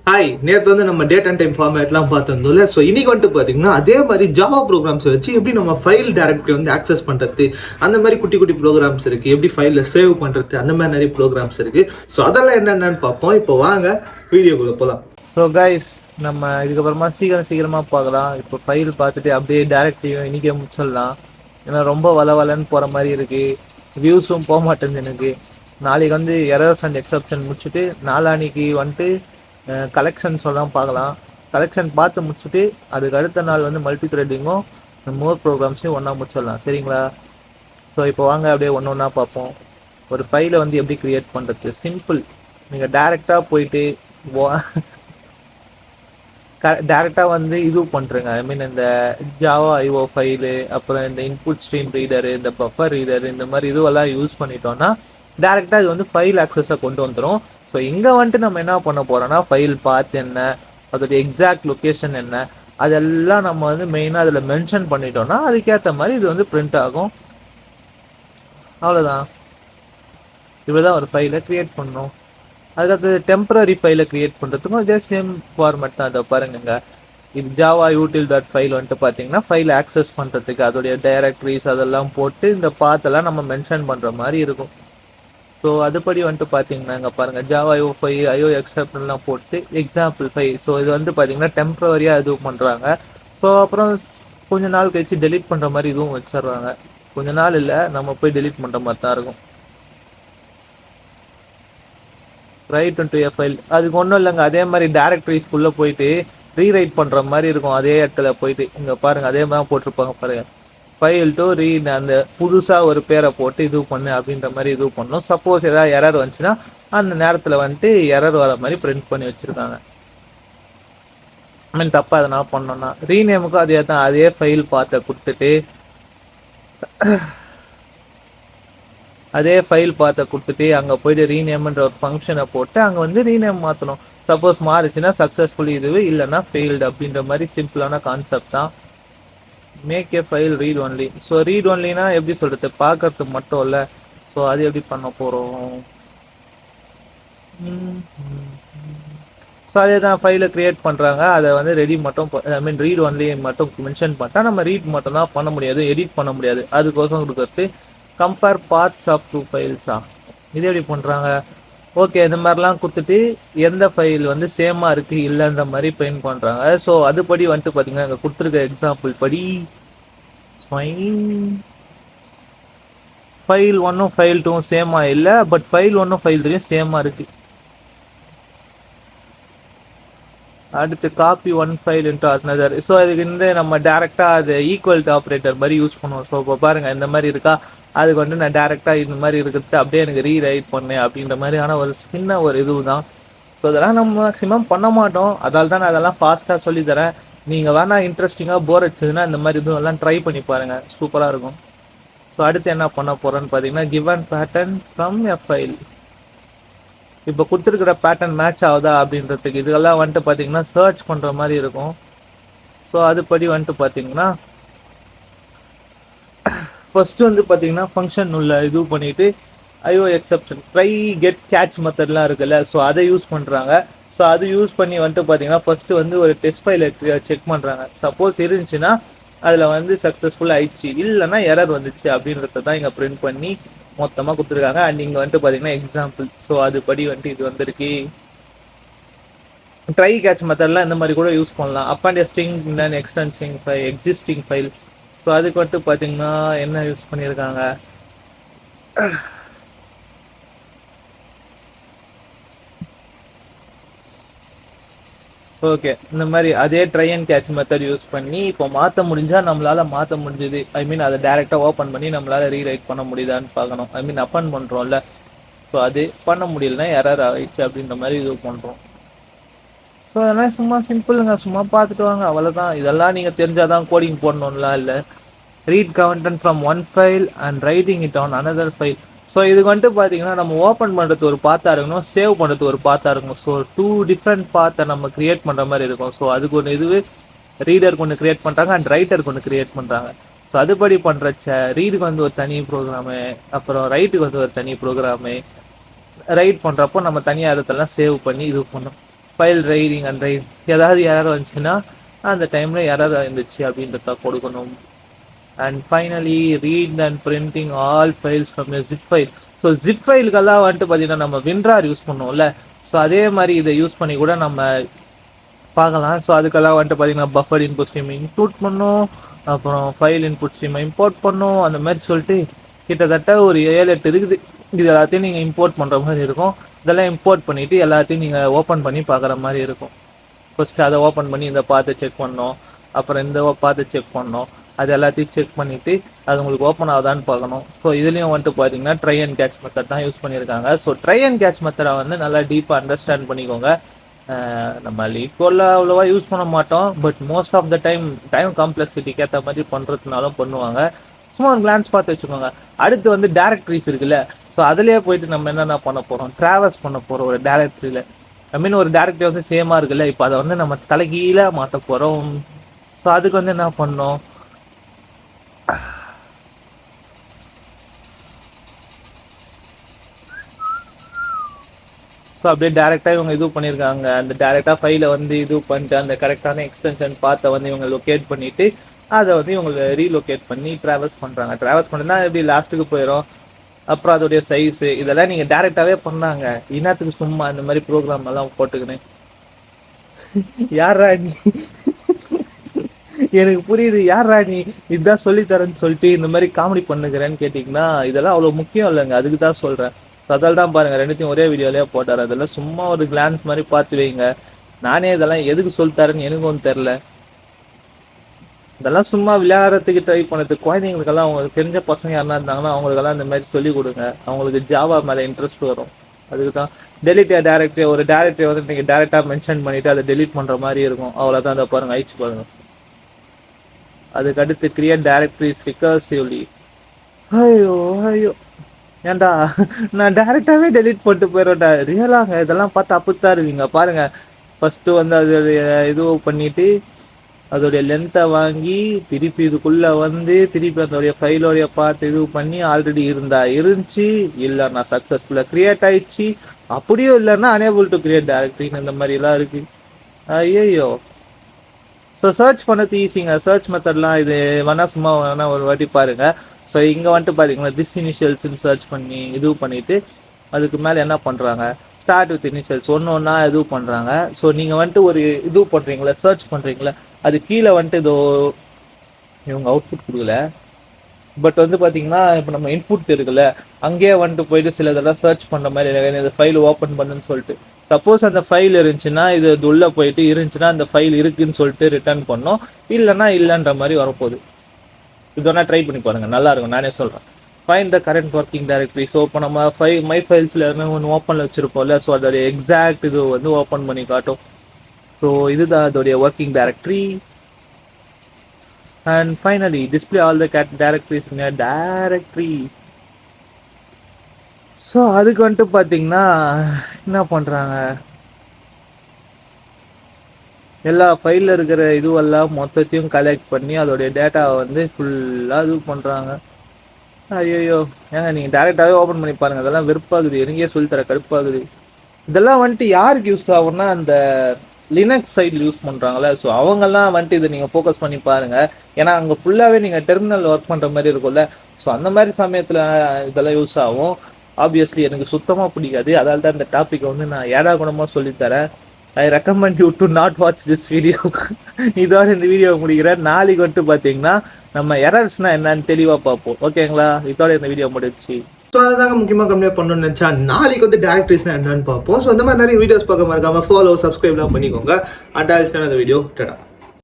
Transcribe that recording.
Hi, நேற்று வந்து நம்ம டேட் அண்ட் டைம் ஃபார்மேட்லாம் பார்த்துருந்தோம்ல. ஸோ இன்னைக்கு வந்துட்டு பார்த்தீங்கன்னா அதே மாதிரி ஜாவா ப்ரோக்ராம்ஸை வச்சு எப்படி நம்ம ஃபைல் டைரக்டரி வந்து ஆக்சஸ் பண்ணுறது, அந்த மாதிரி குட்டி குட்டி ப்ரோக்ராம்ஸ் இருக்குது. எப்படி ஃபைலில் சேவ் பண்ணுறது, அந்த மாதிரி நிறைய ப்ரோக்ராம்ஸ் இருக்குது. ஸோ அதெல்லாம் என்னென்னு பார்ப்போம். இப்போ வாங்க வீடியோக்குள்ளே போகலாம். ஸோ கைஸ், நம்ம இதுக்கப்புறமா சீக்கிரமாக பார்க்கலாம். இப்போ ஃபைல் பார்த்துட்டு அப்படியே டேரக்டையும் இன்றைக்கே முடிச்சிடலாம். ஏன்னா ரொம்ப வளன்னு போகிற மாதிரி இருக்குது. வியூஸும் போக மாட்டேங்குது எனக்கு. நாளைக்கு வந்து எரர்ஸ் அண்ட் எக்ஸப்ஷன் முடிச்சுட்டு நாளானிக்கு வந்துட்டு கலெக்ஷன் சொல்லலாம் பார்க்கலாம். கலெக்ஷன் பார்த்து முடிச்சுட்டு அதுக்கு அடுத்த நாள் வந்து மல்டி த்ரெட்டிங்கும் மோர் ப்ரோக்ராம்ஸையும் ஒன்றா முடிச்சிடலாம். சரிங்களா? ஸோ இப்போ வாங்க அப்படியே ஒன்று ஒன்றா பார்ப்போம். ஒரு ஃபைலை வந்து எப்படி க்ரியேட் பண்ணுறது சிம்பிள். நீங்கள் டேரெக்டாக போயிட்டு டேரெக்டாக வந்து இது பண்ணுறேங்க. ஐ மீன் இந்த ஜாவா ஐஓ ஃபைலு, அப்புறம் இந்த இன்புட் ஸ்ட்ரீம் ரீடரு, இந்த பஃபர் ரீடர், இந்த மாதிரி இதுவெல்லாம் யூஸ் பண்ணிட்டோம்னா டேரெக்டாக இது வந்து ஃபைல் ஆக்சஸை கொண்டு வந்துடும். ஸோ இங்கே வந்துட்டு நம்ம என்ன பண்ண போகிறோன்னா ஃபைல் பாத் என்ன, அதோடைய எக்ஸாக்ட் லொக்கேஷன் என்ன, அதெல்லாம் நம்ம வந்து மெயினாக அதில் மென்ஷன் பண்ணிட்டோம்னா அதுக்கேற்ற மாதிரி இது வந்து பிரிண்ட் ஆகும். அவ்வளோதான். இப்படி தான் ஒரு ஃபைலை க்ரியேட் பண்ணணும். அதுக்கடுத்து டெம்பரரி ஃபைலை க்ரியேட் பண்ணுறதுக்கும் இதே சேம் ஃபார்மேட் தான். அதை பாருங்க, இது ஜாவா யூட்டில் டாட் ஃபைல் வந்துட்டு பார்த்தீங்கன்னா ஃபைல் ஆக்சஸ் பண்ணுறதுக்கு அதோடைய டைரக்டரிஸ் அதெல்லாம் போட்டு இந்த பாத்தெல்லாம் நம்ம மென்ஷன் பண்ணுற மாதிரி இருக்கும். ஸோ அதுபடி வந்துட்டு பார்த்தீங்கன்னா இங்கே பாருங்கள், ஜாவா ஐஓ ஃபைல் ஐஓ எக்ஸப்ஷன்லாம் போட்டு எக்ஸாம்பிள் ஃபைல். ஸோ இது வந்து பார்த்தீங்கன்னா டெம்பரரியாக இது பண்ணுறாங்க. ஸோ அப்புறம் கொஞ்ச நாள் கழிச்சு டெலீட் பண்ணுற மாதிரி இதுவும் வச்சிடுறாங்க. கொஞ்ச நாள் இல்லை, நம்ம போய் டெலீட் பண்ணுற மாதிரி தான் இருக்கும். ரைட் டு எ ஃபைல் அதுக்கு ஒன்றும் இல்லைங்க. அதே மாதிரி டேரக்டரிஸ்குள்ளே போயிட்டு ரீரைட் பண்ணுற மாதிரி இருக்கும். அதே இடத்துல போயிட்டு இங்கே பாருங்கள், அதே மாதிரி போட்டிருப்பாங்க பாருங்கள், ஃபைல் டு ரீட், அந்த புதுசாக ஒரு பேரை போட்டு இது பண்ணு அப்படின்ற மாதிரி இது பண்ணணும். சப்போஸ் ஏதாவது எரர் வந்துச்சுன்னா அந்த நேரத்தில் வந்துட்டு எரர் வர மாதிரி பிரிண்ட் பண்ணி வச்சுருக்காங்க. ஐ மீன் தப்பாக அதை நான் பண்ணோன்னா ரீநேமுக்கும் அதே தான். அதே ஃபைல் பார்த்த கொடுத்துட்டு அங்கே போய்ட்டு ரீநேம்ன்ற ஒரு ஃபங்க்ஷனை போட்டு அங்கே வந்து ரீநேம் மாற்றணும். சப்போஸ் மாறிச்சுன்னா சக்ஸஸ்ஃபுல்லி இதுவே, இல்லைன்னா ஃபெயில்டு அப்படின்ற மாதிரி சிம்பிளான கான்செப்ட் தான். Make a file read only. So read ஒன்லினா எப்படி சொல்கிறது, பார்க்கறதுக்கு மட்டும் இல்லை. ஸோ அது எப்படி பண்ண போகிறோம்? ஸோ அதே தான் ஃபைலை க்ரியேட் பண்ணுறாங்க. அதை வந்து ரெடி மட்டும், ஐ மீன் ரீட் ஒன்லி மட்டும் மென்ஷன் பண்ணிட்டா நம்ம ரீட் மட்டும் தான் பண்ண முடியாது, எடிட் பண்ண முடியாது. அதுக்கோசம் கொடுக்கறது கம்பேர் பார்ட்ஸ் ஆஃப் டூ ஃபைல்ஸா, இது எப்படி பண்ணுறாங்க? ஓகே, இந்த மாதிரிலாம் கொடுத்துட்டு எந்த ஃபைல் வந்து சேமாக இருக்குது இல்லைன்ற மாதிரி பெயிண்ட் பண்ணுறாங்க. ஸோ அதுபடி வந்துட்டு பார்த்தீங்கன்னா இங்கே கொடுத்துருக்க எக்ஸாம்பிள் படி ஃபைல் 1 ஃபைல் 2 சேமாக இல்லை, பட் ஃபைல் 1 ஃபைல் 3 சேமாக இருக்குது. அடுத்து copy one file into another. So இதுக்கு இந்த நம்ம டேரெக்டாக அது ஈக்குவல் டு ஆப்ரேட்டர் மாதிரி யூஸ் பண்ணுவோம். ஸோ இப்போ பாருங்கள், இந்த மாதிரி இருக்கா, அதுக்கு வந்து நான் டேரெக்டாக இந்த மாதிரி இருக்கிறது அப்படியே எனக்கு ரீரைட் பண்ணேன் அப்படின்ற மாதிரியான ஒரு சின்ன ஒரு இது தான். ஸோ அதெல்லாம் நம்ம மேக்ஸிமம் பண்ண மாட்டோம். அதால் தான் நான் அதெல்லாம் ஃபாஸ்ட்டாக சொல்லித்தரேன். நீங்கள் வேணால் இன்ட்ரெஸ்டிங்காக போர் அடிச்சதுன்னா இந்த மாதிரி இதுவெல்லாம் ட்ரை பண்ணி பாருங்கள், சூப்பராக இருக்கும். ஸோ அடுத்து என்ன பண்ண போகிறோன்னு பார்த்தீங்கன்னா given pattern from a file. இப்போ கொடுத்துருக்குற பேட்டர்ன் மேட்ச் ஆகுதா அப்படின்றதுக்கு இதெல்லாம் வந்துட்டு பார்த்தீங்கன்னா சர்ச் பண்ணுற மாதிரி இருக்கும். ஸோ அதுபடி வந்துட்டு பார்த்தீங்கன்னா ஃபஸ்ட்டு வந்து பார்த்தீங்கன்னா ஃபங்க்ஷன் உள்ள இது பண்ணிவிட்டு IO exception try get catch மெத்தட்லாம் இருக்குல்ல, ஸோ அதை யூஸ் பண்ணுறாங்க. ஸோ அது யூஸ் பண்ணி வந்துட்டு பார்த்தீங்கன்னா ஃபஸ்ட்டு வந்து ஒரு டெஸ்ட் ஃபைலை செக் பண்ணுறாங்க. சப்போஸ் இருந்துச்சுன்னா அதில் வந்து சக்ஸஸ்ஃபுல்லாக ஆயிடுச்சு, இல்லைன்னா எரர் வந்துச்சு அப்படின்றத தான் இங்கே பிரிண்ட் பண்ணி மொத்தமாக கொடுத்துருக்காங்க. அண்ட் இங்கே வந்துட்டு பார்த்தீங்கன்னா எக்ஸாம்பிள். ஸோ அதுபடி வந்துட்டு இது வந்துருக்கு. ட்ரை கேட்ச் மெத்தட்லாம் இந்த மாதிரி கூட யூஸ் பண்ணலாம். Up and string then extending file, existing file. So அதுக்கு வந்துட்டு பார்த்தீங்கன்னா என்ன யூஸ் பண்ணியிருக்காங்க, ஓகே இந்த மாதிரி அதே try and catch method use பண்ணி இப்போ மாற்ற முடிஞ்சால் நம்மளால் மாற்ற முடிஞ்சுது. ஐ மீன் அதை டேரெக்டாக ஓப்பன் பண்ணி நம்மளால் ரீரைட் பண்ண முடியுதான்னு பார்க்கணும். ஐ மீன் அப்பன் பண்ணுறோம்ல, ஸோ அது பண்ண முடியலன்னா எரர் ஆகிடுச்சு அப்படின்ற மாதிரி இது பண்ணுறோம். ஸோ அதெல்லாம் சும்மா சிம்பிளுங்க, சும்மா பார்த்துட்டு வாங்க, அவ்வளோதான். இதெல்லாம் நீங்கள் தெரிஞ்சால் தான் கோடிங் போடணும்லாம் இல்லை. Read content from one file and writing it on another file. So இதுக்கு வந்துட்டு பார்த்தீங்கன்னா நம்ம ஓப்பன் பண்ணுறது ஒரு பாத்தாக இருக்கணும், சேவ் பண்ணுறது ஒரு பாத்தாக இருக்கணும். ஸோ 2 டிஃப்ரெண்ட் பாத்தை நம்ம க்ரியேட் பண்ணுற மாதிரி இருக்கும். ஸோ அதுக்கு ஒன்று இதுவே ரீடருக்கு ஒன்று க்ரியேட் பண்ணுறாங்க அண்ட் ரைட்டருக்கு ஒன்று க்ரியேட் பண்ணுறாங்க. ஸோ அதுபடி பண்ணுறச்ச ரீடுக்கு வந்து ஒரு தனி ப்ரோக்ராமு, அப்புறம் ரைட்டுக்கு வந்து ஒரு தனி ப்ரோக்ராமு. ரைட் பண்ணுறப்போ நம்ம தனியாக அதெல்லாம் சேவ் பண்ணி இது பண்ணோம். ஃபைல் ரைடிங் அண்ட் ரைட் ஏதாவது எரர் வந்துச்சுன்னா அந்த டைமில் எரர் இருந்துச்சு அப்படின்றத கொடுக்கணும். And finally read and printing all files from a zip file. So zip ஃபைலுக்கெல்லாம் வந்துட்டு பார்த்தீங்கன்னா நம்ம வின்ரார் யூஸ் பண்ணுவோம்ல, ஸோ அதே மாதிரி இதை யூஸ் பண்ணி கூட நம்ம பார்க்கலாம். ஸோ அதுக்கெல்லாம் வந்துட்டு பார்த்தீங்கன்னா பஃபர் இன்புட் ஸ்ட்ரீம் இன்க்ளூட் பண்ணும், அப்புறம் ஃபைல் இன்புட் ஸ்ட்ரீமை இம்போர்ட் பண்ணும், அந்த மாதிரி சொல்லிட்டு கிட்டத்தட்ட ஒரு 7-8 இருக்குது. இது எல்லாத்தையும் நீங்கள் இம்போர்ட் பண்ணுற மாதிரி இருக்கும். இதெல்லாம் இம்போர்ட் பண்ணிவிட்டு எல்லாத்தையும் நீங்கள் ஓப்பன் பண்ணி பார்க்குற மாதிரி இருக்கும். ஃபஸ்ட்டு அதை ஓப்பன் பண்ணி இந்த பார்த்து செக் பண்ணோம், அப்புறம் இந்த பார்த்து செக் பண்ணோம், அது எல்லாத்தையும் செக் பண்ணிவிட்டு அது உங்களுக்கு ஓப்பன் ஆகுதான்னு பார்க்கணும். ஸோ இதுலேயும் வந்துட்டு பார்த்தீங்கன்னா ட்ரை அண்ட் கேட்ச் மெத்தட் தான் யூஸ் பண்ணியிருக்காங்க. ஸோ ட்ரை அண்ட் கேட்ச் மெத்தடை வந்து நல்லா டீப்பாக அண்டர்ஸ்டாண்ட் பண்ணிக்கோங்க. நம்ம லீக்கோல அவ்வளோவா யூஸ் பண்ண மாட்டோம், but most of the time காம்ப்ளெக்சிட்டிக்கு ஏற்ற மாதிரி பண்ணுறதுனாலும் பண்ணுவாங்க. சும்மா ஒரு கிளான்ஸ் பார்த்து வச்சுக்கோங்க. அடுத்து வந்து டேரக்டரிஸ் இருக்குல்ல, ஸோ அதிலே போயிட்டு நம்ம என்னென்ன பண்ண போகிறோம், ட்ராவல்ஸ் பண்ண போகிறோம் ஒரு டேரக்டரியில். ஐ மீன் ஒரு டேரக்டரி வந்து சேமாக இருக்குல்ல, இப்போ அதை வந்து நம்ம தலைகீழ மாற்ற போகிறோம். ஸோ அதுக்கு வந்து என்ன பண்ணோம், ஸோ அப்படியே டேரெக்டாக இவங்க இது பண்ணியிருக்காங்க. அந்த டேரெக்டாக ஃபைலை வந்து இது பண்ணிட்டு அந்த கரெக்டான எக்ஸ்டென்ஷன் பார்த்த வந்து இவங்க லொக்கேட் பண்ணிவிட்டு அதை வந்து இவங்க ரீலொக்கேட் பண்ணி ட்ராவல்ஸ் பண்ணுறாங்க. ட்ராவல்ஸ் பண்ணினா எப்படி லாஸ்ட்டுக்கு போயிடும், அப்புறம் அதோடைய சைஸு இதெல்லாம் நீங்கள் டேரெக்டாகவே பண்ணாங்க. இன்னத்துக்கு சும்மா இந்த மாதிரி ப்ரோக்ராம் எல்லாம் போட்டுக்கினேன். யாரா நீ, எனக்கு புரியுது, யாரா நீ இதுதான் சொல்லித்தரேன்னு சொல்லிட்டு இந்த மாதிரி காமெடி பண்ணுகிறேன்னு கேட்டிங்கன்னா இதெல்லாம் அவ்வளோ முக்கியம் இல்லைங்க, அதுக்கு தான் சொல்கிறேன். ஸோ அதால் தான் பாருங்கள் ரெண்டுத்தையும் ஒரே வீடியோலேயே போட்டார். அதெல்லாம் சும்மா ஒரு கிளான்ஸ் மாதிரி பார்த்து வைங்க. நானே இதெல்லாம் எதுக்கு சொல்லித்தாருன்னு எனக்கு ஒன்றும் தெரில. இதெல்லாம் சும்மா விளையாடுறதுக்கு ட்ரை பண்ணது. குழந்தைங்களுக்கெல்லாம் அவங்களுக்கு தெரிஞ்ச பசங்க யாருனா இருந்தாங்கன்னா அவங்களுக்கெல்லாம் இந்த மாதிரி சொல்லிக் கொடுங்க. அவங்களுக்கு ஜாவா மேலே இன்ட்ரெஸ்ட் வரும். அதுக்கு தான் டெலிட் டேரக்டரி, ஒரு டேரக்டரி வந்து நீங்கள் டேரெக்டாக மென்ஷன் பண்ணிவிட்டு அதை டெலிட் பண்ணுற மாதிரி இருக்கும். அவ்வளோதான். அதை பாருங்கள், அழிச்சு பாருங்கள். அதுக்கடுத்து கிரியேட் டேரக்டரிஸ் ரிகர்சிவ்லி. ஐயோ ஐயோ, ஏன்டா நான் டேரெக்டாகவே டெலிட் பண்ணிட்டு போயிடுவேன்டா. ரியலாங்க இதெல்லாம் பார்த்து அப்படித்தான் இருக்குங்க. பாருங்கள், ஃபஸ்ட்டு வந்து அதோடைய இது பண்ணிவிட்டு அதோடைய லென்த்தை வாங்கி திருப்பி இதுக்குள்ளே வந்து திருப்பி அதோடைய ஃபைலோடைய பார்த்து இது பண்ணி ஆல்ரெடி இருந்துச்சு, இல்லைன்னா சக்ஸஸ்ஃபுல்லாக க்ரியேட் ஆயிடுச்சு, அப்படியும் இல்லைன்னா அனேபிள் டு கிரியேட் டேரக்டரின்னு இந்த மாதிரிலாம் இருக்குது. ஐயோ, ஸோ சர்ச் பண்ணது ஈஸிங்க. சர்ச் மெத்தட்லாம் இது வேணால் சும்மா வேணால் ஒரு வாட்டி பாருங்கள். ஸோ இங்கே வந்துட்டு பார்த்தீங்கன்னா திஸ் இனிஷியல்ஸ்ன்னு சர்ச் பண்ணி இது பண்ணிவிட்டு அதுக்கு மேலே என்ன பண்ணுறாங்க, ஸ்டார்ட் வித் இனிஷியல்ஸ் ஒன்று இது பண்ணுறாங்க. ஸோ நீங்கள் வந்துட்டு ஒரு இது பண்ணுறீங்களா, சர்ச் பண்ணுறீங்களா, அது கீழே வந்துட்டு இதோ இவங்க அவுட்புட் கொடுக்கல, பட் வந்து பார்த்தீங்கன்னா இப்போ நம்ம இன்புட் இருக்குல்ல, அங்கேயே வந்துட்டு போயிட்டு சில இதெல்லாம் சர்ச் பண்ணுற மாதிரி இந்த ஃபைல் ஓப்பன் பண்ணுன்னு சொல்லிட்டு. சப்போஸ் அந்த ஃபைல் இருந்துச்சுன்னா இது உள்ளே போயிட்டு இருந்துச்சுன்னா அந்த ஃபைல் இருக்குன்னு சொல்லிட்டு ரிட்டர்ன் பண்ணோம், இல்லைன்னா இல்லைன்ற மாதிரி வரப்போகுது. இது வேணால் ட்ரை பண்ணி பாருங்கள், நல்லாயிருக்கும். நானே சொல்கிறேன். Find the current working directory. So இப்போ நம்ம மை ஃபைல்ஸில் இருந்து ஒன்று ஓப்பனில் வச்சுருப்போம்ல, ஸோ அதோடைய எக்ஸாக்ட் இது வந்து ஓப்பன் பண்ணி காட்டும். ஸோ இதுதான் அதோடைய working directory. And finally display all the directories in directory. So அதுக்கு வந்துட்டு பார்த்தீங்கன்னா என்ன பண்ணுறாங்க, எல்லா ஃபைலில் இருக்கிற இதுவெல்லாம் மொத்தத்தையும் கலெக்ட் பண்ணி அதோடைய டேட்டாவை வந்து ஃபுல்லாக இது பண்ணுறாங்க. ஐயோ ஏங்க நீங்கள் டேரெக்டாகவே ஓப்பன் பண்ணி பாருங்கள், அதெல்லாம் வெறுப்பாகுது, எனக்கே சொல்லித்தர கடுப்பாகுது. இதெல்லாம் வந்துட்டு யாருக்கு யூஸ் ஆகும்னா அந்த லினக்ஸ் சைடில் யூஸ் பண்ணுறாங்களே, ஸோ அவங்கெல்லாம் வந்துட்டு இதை நீங்கள் ஃபோக்கஸ் பண்ணி பாருங்கள். ஏன்னா அங்கே ஃபுல்லாகவே நீங்கள் டெர்மினல் ஒர்க் பண்ணுற மாதிரி இருக்கும்ல, ஸோ அந்த மாதிரி சமயத்தில் இதெல்லாம் யூஸ் ஆகும். ஆப்வியஸ்லி எனக்கு சுத்தமாக பிடிக்காது, அதால் தான் இந்த டாப்பிக்கை வந்து நான் ஏடா குணமாக சொல்லித்தரேன். I recommend you to not watch this video. இதோட இந்த வீடியோ முடிக்கிறேன். நாளைக்கு வந்துட்டு பார்த்தீங்கன்னா நம்ம எரர்ஸ்னால் என்னன்னு தெளிவாக பார்ப்போம். ஓகேங்களா? இதோட இந்த வீடியோ முடிச்சு. ஸோ அதுதாங்க முக்கியமாக கம்மியாக பண்ணணும்னு நினச்சா நாளைக்கு வந்து டேரக்டரிஸ்னால் என்னன்னு பார்ப்போம். ஸோ இந்த மாதிரி நிறைய வீடியோஸ் பார்க்க மறக்காமல் ஃபாலோ சப்ஸ்கிரைப்லாம் பண்ணிக்கோங்க. அண்ட் ஆல்சோ அந்த வீடியோ டடா.